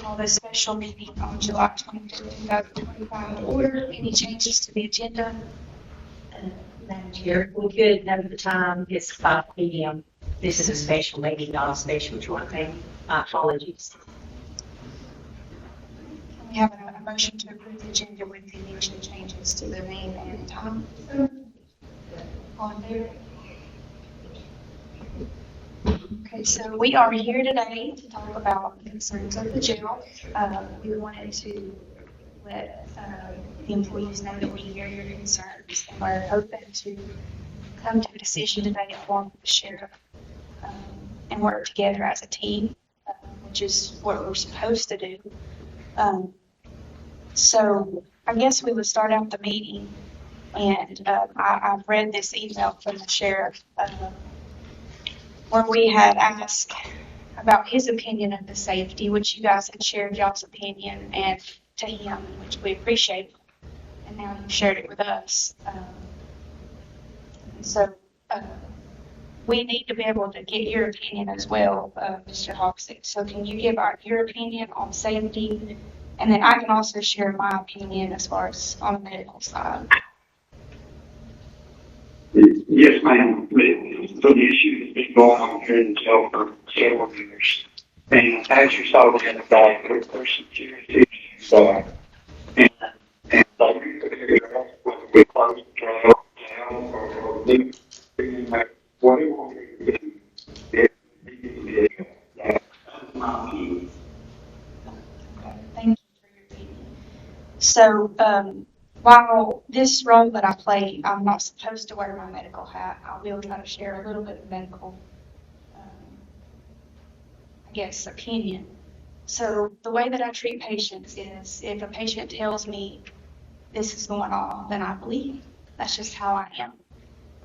call this special meeting on July 25th, 2025 to order. Any changes to the agenda? Madam Chair, we could note the time. It's 5 p.m. This is a special meeting, not a special joint meeting. My apologies. We have a motion to approve the agenda with the mentioned changes to the name and time. All in favor? Okay, so we are here today to talk about the concerns of the jail. We wanted to let the employees know that we hear your concerns and we're hoping to come to a decision today along with the sheriff and work together as a team, which is what we're supposed to do. So I guess we would start out the meeting, and I've read this email from the sheriff where we had asked about his opinion of the safety, which you guys had shared y'all's opinion and to him, which we appreciate, and now you've shared it with us. So we need to be able to get your opinion as well, Mr. Hoxick. So can you give your opinion on safety? And then I can also share my opinion as far as on the medical side. Yes, ma'am. So the issue has been going on here in the jail for several years. And as you saw the other day, there's some serious issues. And we close the jail or do whatever we do. That's my view. Okay, thank you for your opinion. So, while this role that I play, I'm not supposed to wear my medical hat, I will try to share a little bit of medical, opinion. So the way that I treat patients is if a patient tells me this is going on, then I believe. That's just how I am.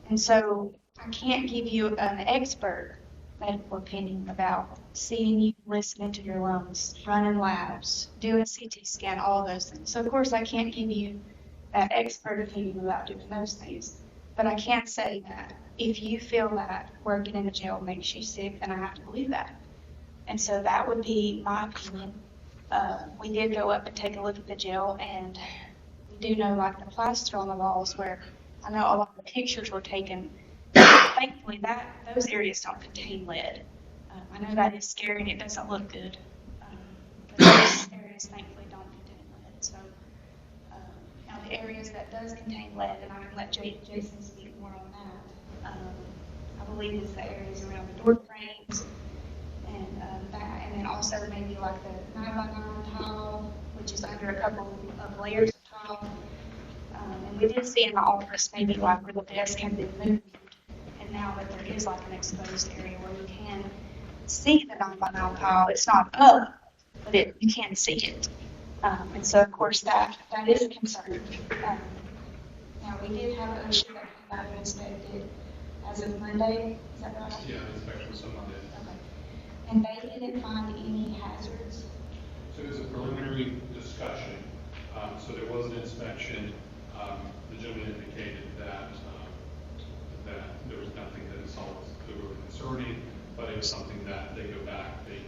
And so I can't give you an expert medical opinion about seeing you, listening to your lungs, running labs, doing CT scan, all of those things. So of course I can't give you that expert opinion about doing those things. But I can say that if you feel that working in a jail makes you sick, then I have to believe that. And so that would be my opinion. We did go up and take a look at the jail, and we do know like the plaster on the walls where I know a lot of the pictures were taken. Thankfully those areas don't contain lead. I know that is scary and it doesn't look good. But those areas thankfully don't contain lead. So now the areas that does contain lead, and I can let Jason speak more on that, I believe it's the areas around the door frames and then also maybe like the 9x9 tile, which is under a couple of layers of tile. And we did see in the office maybe like where the desk had been moved, and now that there is like an exposed area where you can see the 9x9 tile. It's not up, but you can see it. And so of course that is a concern. Now we did have an issue that came out and inspected as of Monday. Is that right? Yeah, inspection was on Monday. Okay. And they didn't find any hazards. So it was a preliminary discussion. So there was an inspection. The gentleman indicated that there was nothing that is really concerning, but it was something that they go back. They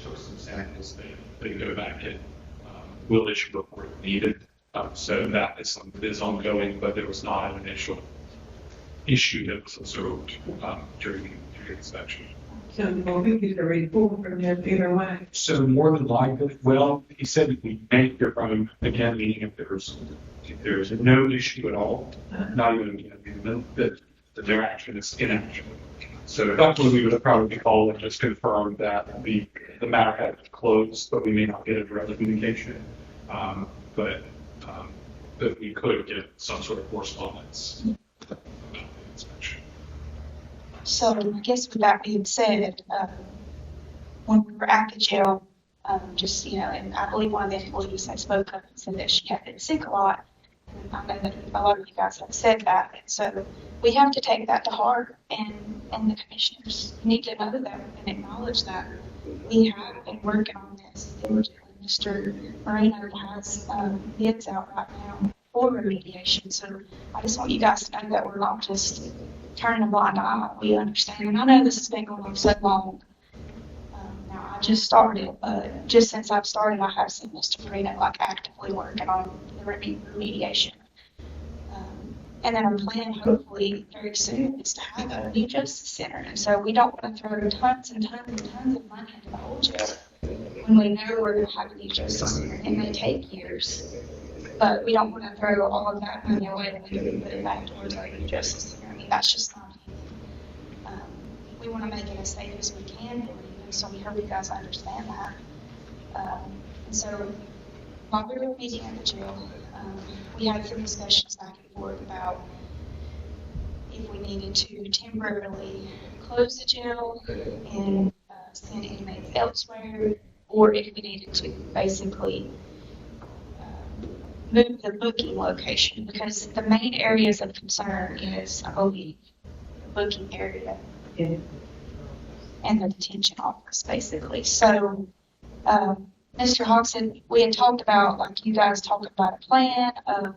took some samples. They go back and will issue a report if needed. So that is something that is ongoing, but there was not an initial issue that was observed during the inspection. So we get a report from there either way. So more than likely, well, he said that we may hear from him again, meaning if there's no issue at all, not even that their action is inaction. So that's when we would probably call and just confirm that the matter had been closed, but we may not get a direct communication. But we could get some sort of correspondence about the inspection. So I guess with that being said, when we were at the jail, and I believe one of the employees that spoke up and said that she had been sick a lot. And I know that a lot of you guys have said that. And so we have to take that to heart, and the commissioners need to know that and acknowledge that we have been working on this diligently. Mr. Moreno has bids out right now for remediation. So I just want you guys to know that we're not just turning a blind eye. We understand. And I know this has been going on so long. Now I just started, but just since I've started, I have seen Mr. Marino like actively working on the remediation. And then our plan, hopefully, very soon, is to have a new justice center. And so we don't want to throw tons and tons and tons of money into the old jail when we know we're going to have a new justice center. It may take years, but we don't want to throw all of that money away when we can put it back towards our new justice center. I mean, that's just not we want to make it as safe as we can for you, and so we hope you guys understand that. And so while we were meeting at the jail, we had some discussions back and forth about if we needed to temporarily close the jail and send inmates elsewhere, or if we needed to basically move the booking location, because the main areas of concern is, I believe, the booking area and the detention office, basically. So, Mr. Hodgson, we had talked about, like, you guys talked about a plan of,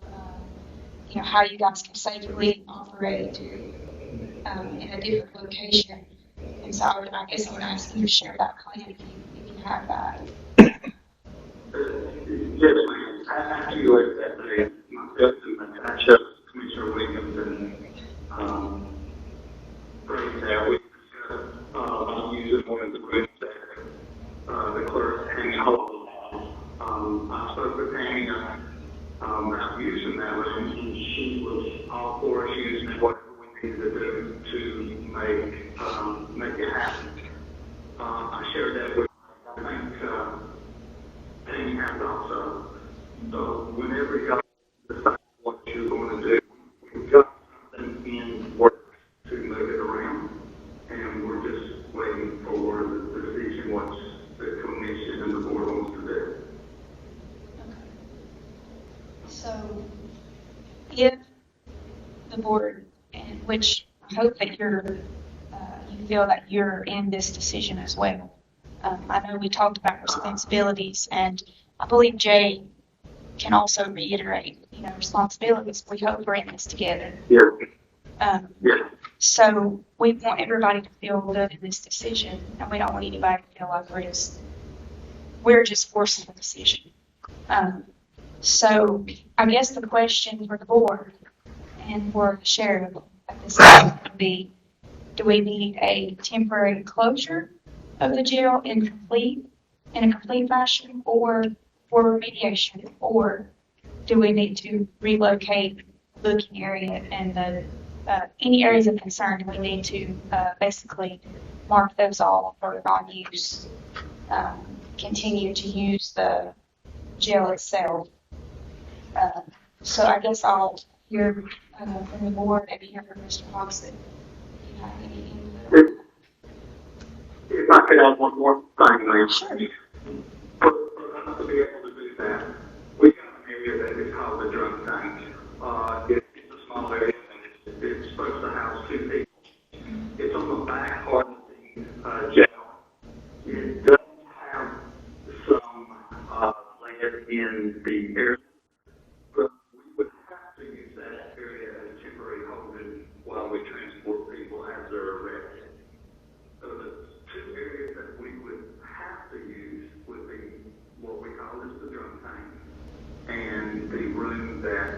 how you guys can safely operate in a different location. And so I guess I would ask you to share that plan if you have that. Yes, ma'am. I actually that day, myself and I chose Commissioner Williams and Greg that we discussed about using one of the groups that the clerk hanging hold of. I spoke with Annie about using that one, and she was all for us using whatever we needed to do to make it happen. I shared that with I think Annie has also. So whenever y'all decide what you're going to do, we've got something in work to move it around, and we're just waiting for the decision what the commission and the board wants to do. So, if the board, and which I hope that you feel that you're in this decision as well. I know we talked about responsibilities, and I believe Jay can also reiterate, responsibilities. We hope we're in this together. Yeah. So we want everybody to feel good in this decision, and we don't want anybody to feel like we're just forcing a decision. So I guess the question for the board and for the sheriff at this time would be, do we need a temporary closure of the jail in a complete fashion, or for remediation, or do we need to relocate booking area and the any areas of concern? Do we need to basically mark those all for non-use, continue to use the jail itself? So I guess I'll hear from the board and hear from Mr. Hodgson if you have any input. If I could add one more thing, ma'am. Sure. For us to be able to do that, we got an area that is called the drug tank. It's a small area, and it's supposed to house 2 people. It's on the back part of the jail. It does have some lead in the area, but we would have to use that area as temporary holding while we transport people as they're arrested. So the 2 areas that we would have to use would be what we call the drug tank and the room that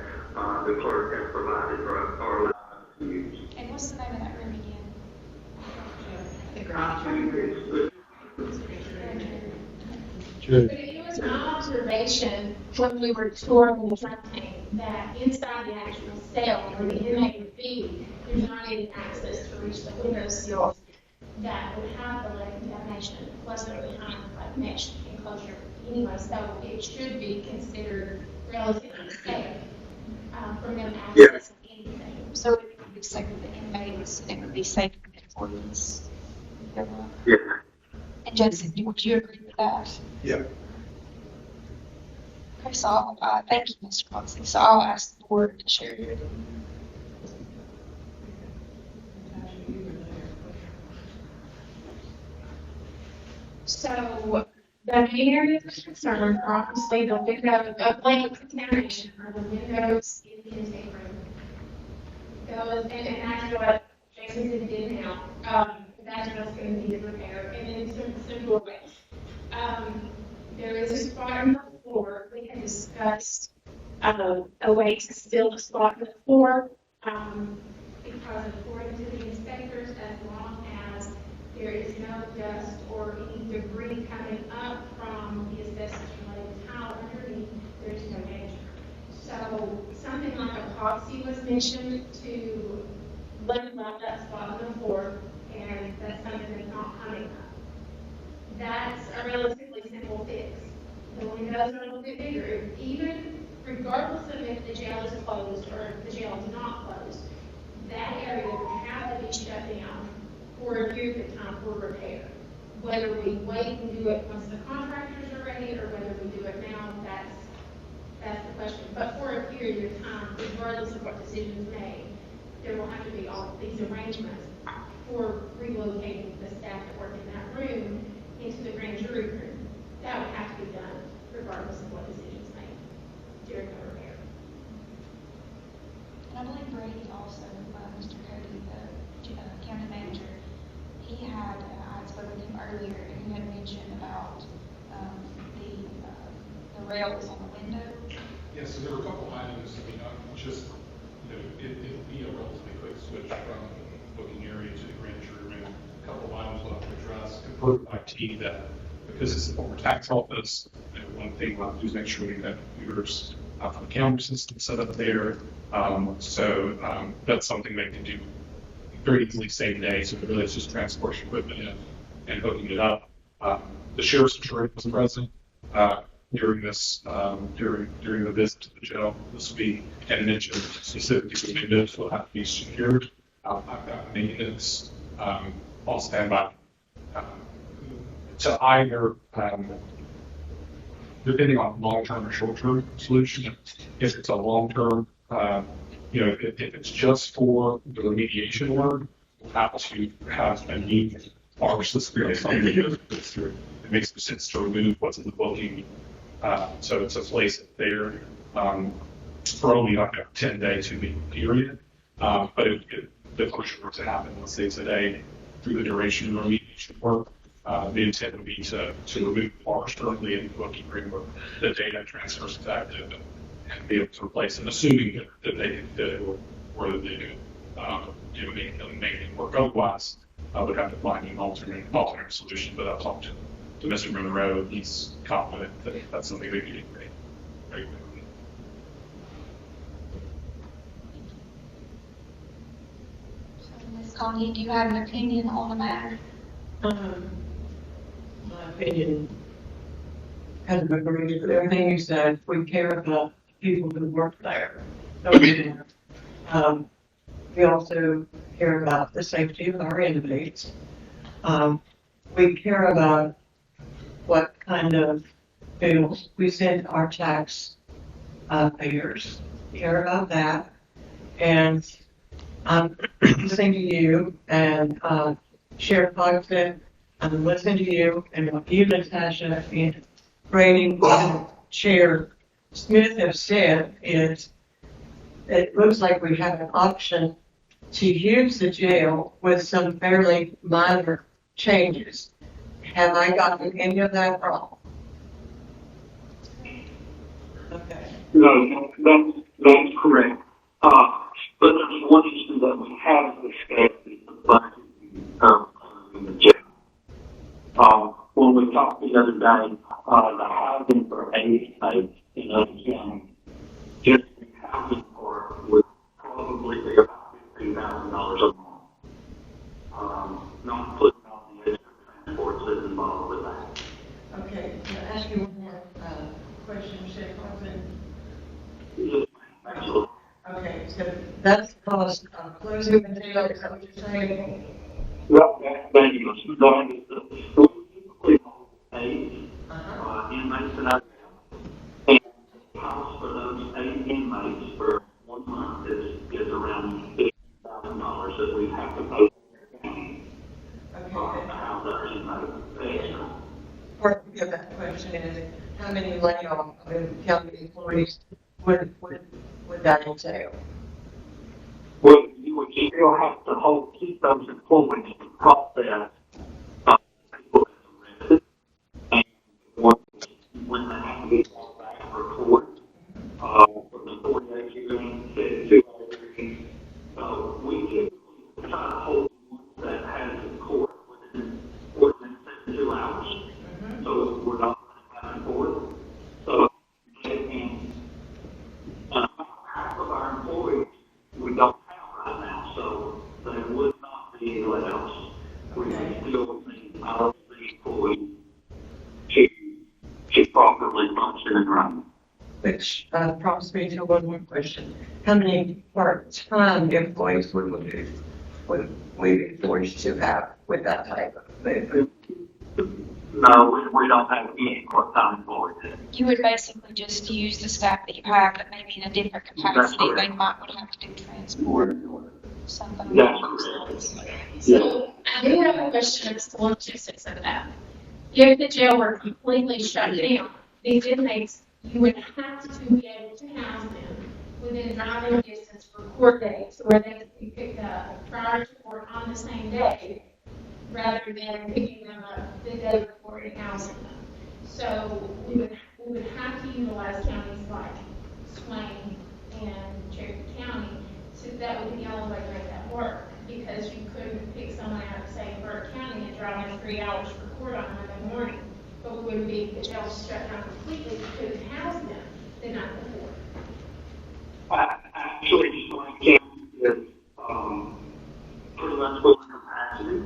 the clerk has provided or allowed us to use. And what's the name of that room again? The garage. But it was my observation when we were touring the drug tank that inside the actual cell where the inmate would be, there's not any access to reach the window sills that would have the lead contamination, plus they're behind like mesh enclosure anyway, so it should be considered relatively safe from them accessing anything. So it would be safe for the inmates, it would be safe for the employees. Yeah. And Joseph, would you agree with that? Yeah. Okay, so thank you, Mr. Hodgson. So I'll ask the board to share your opinion. So the main areas of concern are obviously the window of lead contamination or the windows in the intake room. Those, and that's what Jason did now. That's what's going to need repaired, and then some doorways. There is a spot on the floor. We had discussed a way to seal the spot in the floor because according to the inspectors, as long as there is no dust or any debris coming up from the asbestos-related tile underneath, there's no danger. So something like epoxy was mentioned to level out that spot on the floor, and that's something that's not coming up. That's a relatively simple fix. The windows are a little bit bigger. Even regardless of if the jail is closed or if the jail is not closed, that area would have to be shut down for a period of time for repair. Whether we wait and do it once the contractors are ready or whether we do it now, that's the question. But for a period of time, regardless of what decision is made, there will have to be all these arrangements for relocating the staff that work in that room into the grand jury room. That would have to be done regardless of what decision is made during the repair. And I believe Brady also, Mr. Cody, the county manager, he had, I spoke with him earlier, and he had mentioned about the rails on the window. Yeah, so there were a couple items, it'll be a relatively quick switch from the booking area to the grand jury room. A couple of items we'll have to address. Confirm by IT that because it's a former tax office, one thing we'll have to do is make sure we have computers for the calendar system set up there. That's something they can do very easily same day. So really it's just transporting equipment in and hooking it up. The sheriff's attorney was present during this during the visit to the jail this week and mentioned specifically the windows will have to be secured. I've got maintenance on standby to either depending on long-term or short-term solution. If it's a long-term, if it's just for the remediation work, we'll have to have a need or system something that goes through. It makes sense to remove what's in the booking. So it's a place there for only like a 10-day, 2-week period. But if the push were to happen, let's say today, through the duration of the remediation work, the intent would be to remove bars currently in the booking room where the data transfers is active and be able to replace it, assuming that they did or that they do make it work. Otherwise, I would have to find an alternate solution. But I've talked to Mr. Monroe. He's confident that that's something they can do very quickly. So, Ms. Connie, do you have an opinion on the matter? My opinion kind of agrees with everything you said. We care about people who work there. We also care about the safety of our inmates. We care about what kind of bills we send our tax payers. We care about that. And I'm listening to you and Sheriff Hodgson. I'm listening to you and what you, Natasha, and Brady and Chair Smith have said is it looks like we have an option to use the jail with some fairly minor changes. Have I gotten any of that wrong? Okay. No, that's correct. But there's one issue that we have discussed is the budget in the jail. When we talked the other day, the housing for 8 states in other counties, just the housing for would probably be about $15,000 a month. Not putting all the extra transports that's involved with that. Okay, can I ask you one more question, Sheriff Hodgson? Yes, absolutely. Okay, so that's the cost of closing the jail, is that what you're saying? Well, that's basically going to the typically hold 8 inmates in our jail. And the cost for those 8 inmates for 1 month is around $50,000 that we have to pay the county to house our inmates. Part of that question is how many layoff of county employees would that entail? Well, you would still have to keep those employees to process people as arrested and when they have to be brought back for court, from the 48 hearing to 2 hearings. So we typically try to hold one that has in court within 72 hours. So we're not back and forth. So, and half of our employees we don't have right now, so they would not be let else. We still need our employees to properly function and run. Which prompts me to one more question. How many part-time employees would we be forced to have with that type of movement? No, we don't have any part-time employees. You would basically just use the staff that you have, but maybe in a different capacity. They might would have to do transport or something. That's correct. So I do have a question as to the logistics of that. If the jail were completely shut down, these inmates, you would have to be able to house them within driving distance for court days where they could be picked up prior to court on the same day rather than picking them up the day before and housing them. So we would have to utilize counties like Swain and Cherokee County, so that would be the only way to make that work, because you couldn't pick someone out of, say, Burke County and drive them 3 hours for court on Monday morning. But we wouldn't be, the jail shut down completely, we couldn't house them the night before. Actually, Swain County is pretty much full capacity.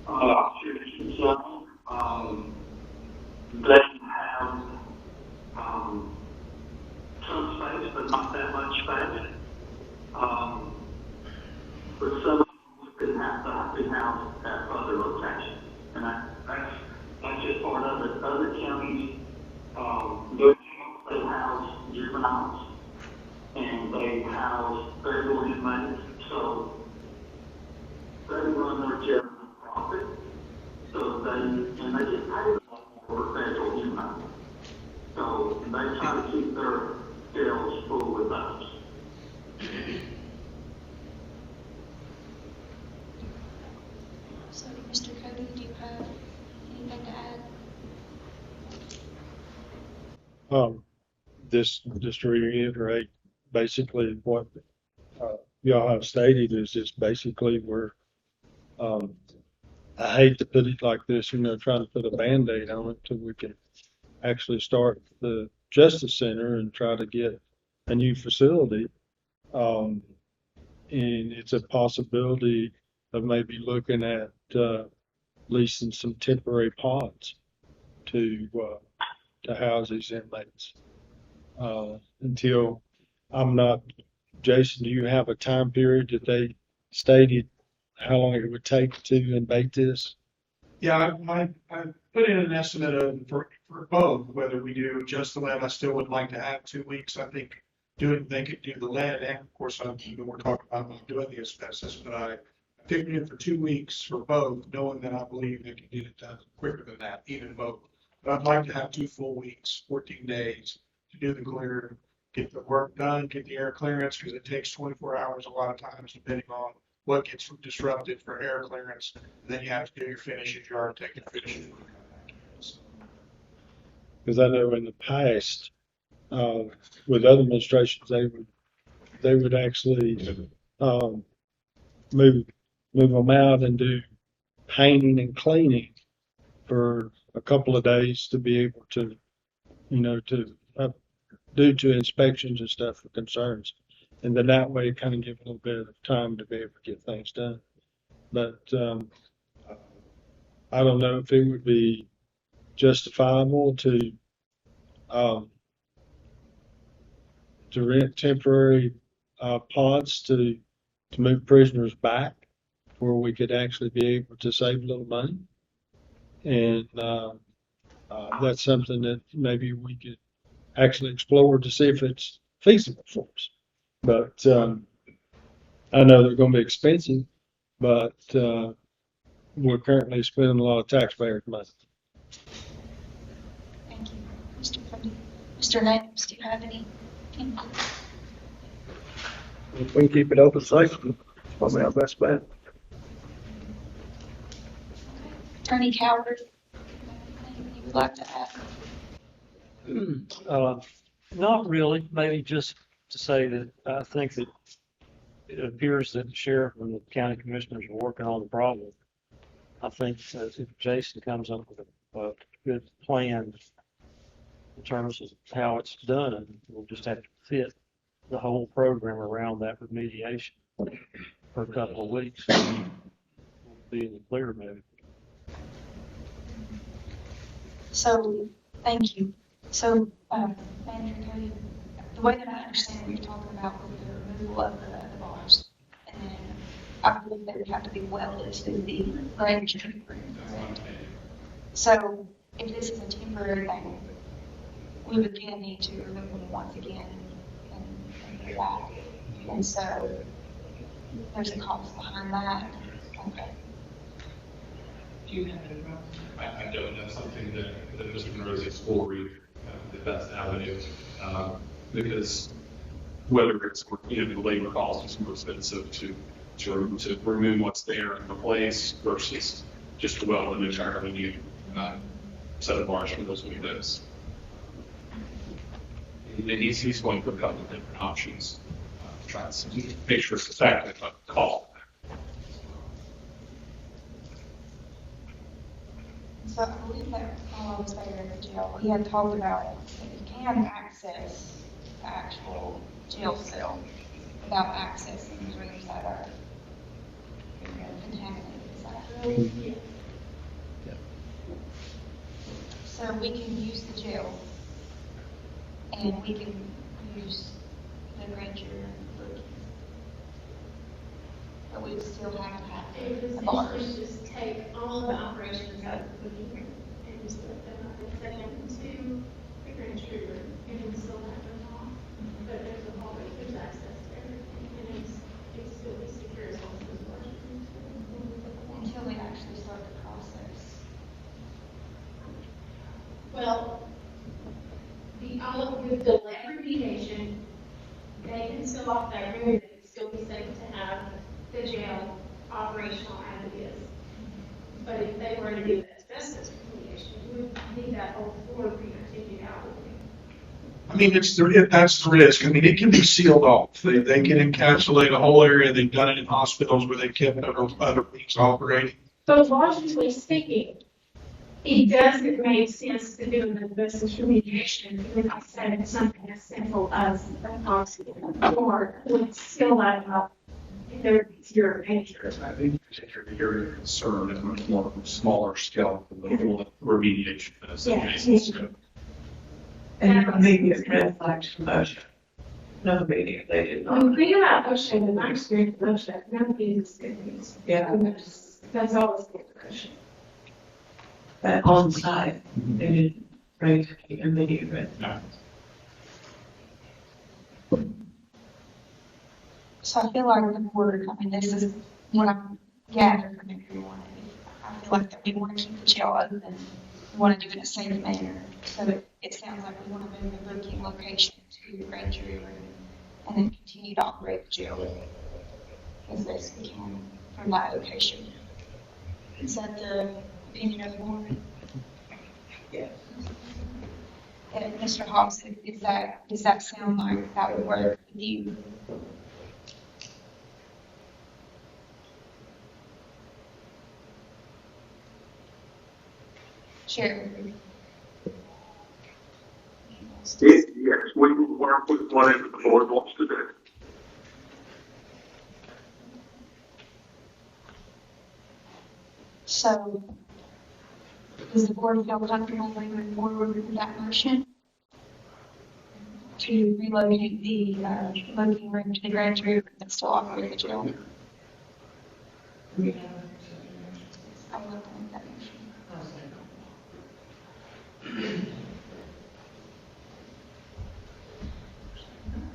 Cherokee County, they have some space, but not that much space. But some of them would have to be housed at other locations, and that's just part of it. Other counties, they house juveniles, and they house federal inmates, so they run their jail profit. So they get paid a lot more for federal inmates. So they try to keep their jails full with those. So, Mr. Cody, do you have anything to add? Just to reiterate, basically what y'all have stated is just basically I hate to put it like this, trying to put a Band-Aid on it till we can actually start the Justice Center and try to get a new facility. And it's a possibility of maybe looking at leasing some temporary pods to house these inmates until I'm not. Jason, do you have a time period that they stated how long it would take to invade this? Yeah, I put in an estimate of for both, whether we do just the lead. I still would like to have 2 weeks. I think they could do the lead, and of course, we're talking about not doing the asbestos, but I figured in for 2 weeks for both, knowing that I believe they can get it done quicker than that, even both. But I'd like to have 2 full weeks, 14 days to do the clear, get the work done, get the air clearance, because it takes 24 hours a lot of times, depending on what gets disrupted for air clearance. And then you have to do your finishes, your architect and finishes. Because I know in the past, with other administrations, they would actually move them out and do painting and cleaning for a couple of days to be able to, due to inspections and stuff for concerns. And then that way kind of give a little bit of time to be able to get things done. But I don't know if it would be justifiable to rent temporary pods to move prisoners back where we could actually be able to save a little money. And that's something that maybe we could actually explore to see if it's feasible for us. But I know they're going to be expensive, but we're currently spending a lot of taxpayers' money. Thank you, Mr. Cody. Mr. Adams, do you have any input? If we can keep it open safely, it's probably our best bet. Attorney Coward, anything you would like to add? Not really, maybe just to say that I think that it appears that the sheriff and the county commissioners are working on the problem. I think that if Jason comes up with a good plan in terms of how it's done, we'll just have to fit the whole program around that remediation for a couple of weeks. We'll be in the clear maybe. So, thank you. So, Manager Cody, the way that I understand what you're talking about with the removal of the bars, and then I believe they would have to be welded to the range room. So, if this is a temporary thing, we would then need to remove them once again and do that. And so, there's a cost behind that. Okay. I don't know, something that Mr. Monroe is exploring the best avenue, because whether it's, the labor cost is more expensive to remove what's there in the place versus just weld an entirely new set of bars for those windows. And he's going for a couple of different options, trying to make sure it's effective, but cost. So I believe that while I was there in the jail, he had talked about that you can access the actual jail cell without accessing rooms that are contaminated. Is that right? Yeah. So we can use the jail and we can use the ranger and the but we would still have to have the bars. Just take all of the operations out of the booking and just let them up and set them into the grand jury room and still have them off. But there's a hallway, there's access to everything, and it's still be secure as long as those bars are in. Until we actually start the process. Well, with the lead remediation, they can still off that room, it would still be safe to have the jail operational as it is. But if they were to do asbestos remediation, we would need that whole floor re-continued out. I mean, that's the risk. I mean, it can be sealed off. They can encapsulate a whole area. They've done it in hospitals where they kept other things operating. So logically speaking, it doesn't make sense to do an asbestos remediation if I said something as simple as an oxygen or would still add up. There's your answer. I think your concern is much more smaller scale than the full remediation. And immediate red flags from OSHA. No immediate, they did When not. we think about OSHA, in my experience with OSHA, none of these is good news. Yeah. That's always good for OSHA. But on site, they didn't raise the immediate red flag. So I feel like the board, I mean, this is what I'm gathering from everyone. I feel like that we want to keep the jail open. We want to do it in a safe manner. So it sounds like we want to move the booking location to the grand jury room and then continue to operate the jail as best we can from that location. Is that the opinion of the board? Yes. And Mr. Hawes, does that sound like that would work with you? Sure. Yes, we will work with whatever the board wants to do. So, does the board feel comfortable moving forward with that motion? To relocate the voting room to the grand jury room and still operate the jail? I will make that motion.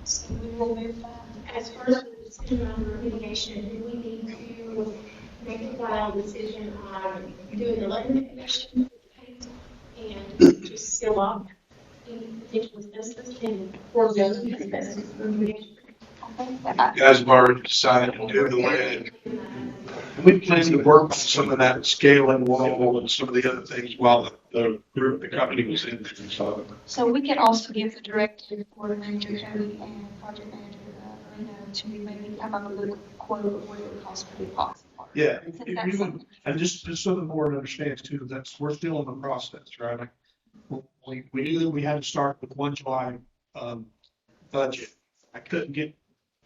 So we will move that. As far as the decision on remediation, do we need to make a final decision on doing the lead remediation and just seal off any potential asbestos and forego the asbestos remediation? I think that You guys have already decided to do the lead. We plan to work on some of that scaling wall and some of the other things while the company was in there. So we could also give the director, coordinator, Cody, and project manager, Marina, to maybe come up with a quote of what it would cost for the epoxy part. Yeah, Since if that's you would, something- and just so the board understands too, we're still in the process, right? Like, we knew that we had to start with 1 July, budget. I couldn't get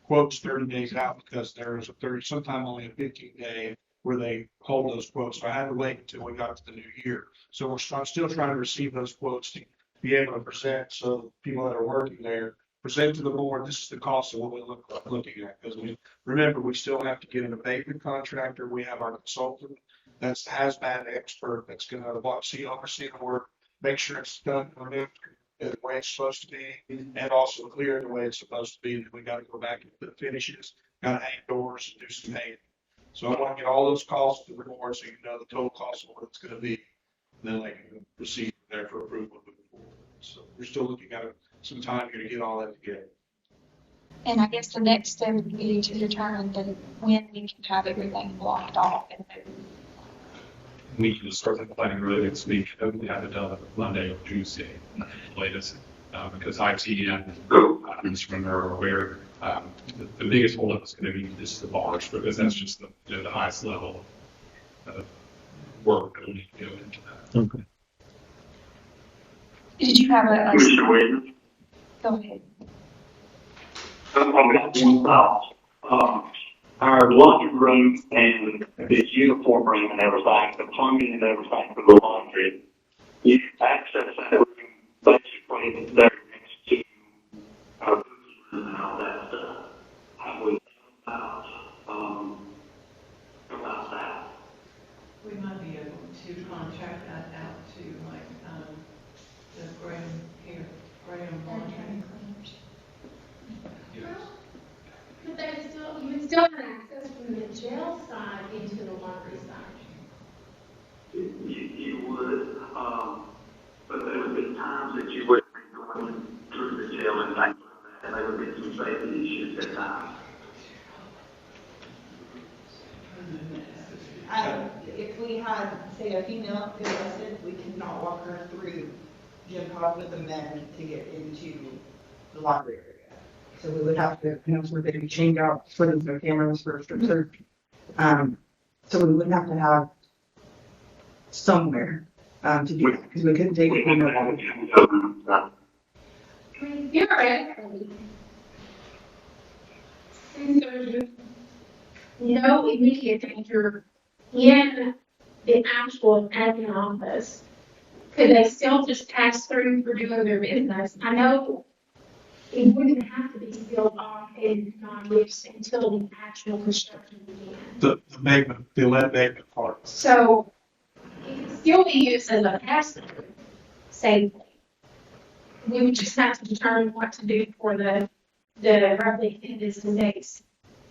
quotes 30 days out because there was sometime only a 15-day where they hold those quotes. So I had to wait until we got to the new year. So I'm still trying to receive those quotes to be able to present, so people that are working there present to the board, this is the cost of what we're looking at. Because remember, we still have to get an abatement contractor. We have our consultant that's the hazmat expert that's going to oversee the work, make sure it's done the way it's supposed to be, and also clear the way it's supposed to be. And then we got to go back and put finishes, got to hang doors and do some painting. So I want to get all those costs to the board so you know the total cost of what it's going to be. Then I can proceed there for approval moving forward. So we're still looking at some time here to get all that together. And I guess the next step would be to determine when we can have everything blocked off and We can start the planning really next week. We have it done Monday or Tuesday latest, because IT and Mr. are aware. The biggest holdup is going to be just the bars, because that's just the highest level of work that we need to go into that. Okay. Did you have Mr. Williams? Go ahead. I've got one thought. Our laundry room and the uniform room and everything, the plumbing and everything for the laundry, you access that room basically there next to our room and all that stuff. How we about that? We might be able to contract that out to like, the Graham Laundry. But you would still have access from the jail side into the laundry side. You would, but there would be times that you wouldn't be going through the jail and things like that, and there would be some safety issues at times. If we had, say, a female arrested, we could not walk her through Jim Pod with the men to get into the library area. So we would have to, maybe change out footage of cameras for a strip search. So we would have to have somewhere to do that, because we couldn't take it from the I mean, theoretically, since there's no immediate danger in the actual admin office, could they still just pass through for doing their business? I know it wouldn't have to be sealed off and non-use until the actual construction began. The lead abatement part. So it could still be used as a pass-through safely. We would just have to determine what to do for the roughly 10 business days.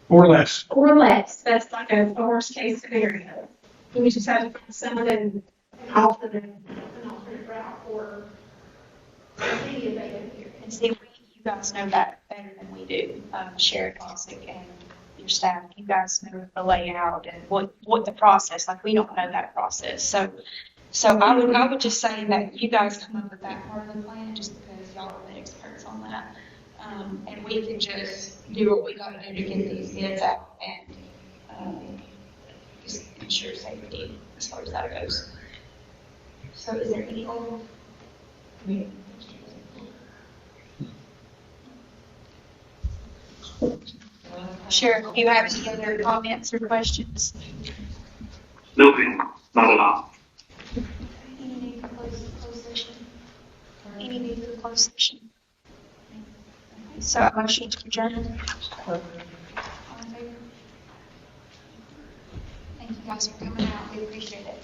Or less. Or less. That's like a worst case scenario. We just have to find someone an alternate route for any abatement here. And see, you guys know that better than we do, Sheriff Bosick and your staff. You guys know the layout and what the process, like we don't know that process. So I would just say that you guys come up with that part of the plan just because y'all are the experts on that. And we can just do what we got to do to get these bids out and just ensure safety as far as that goes. So is there any other? Sheriff, do you have any other comments or questions? No, ma'am, not at all. Any need for closed session? Any need for closed session? So a motion to adjourn. All in favor? Thank you guys for coming out. We appreciate it.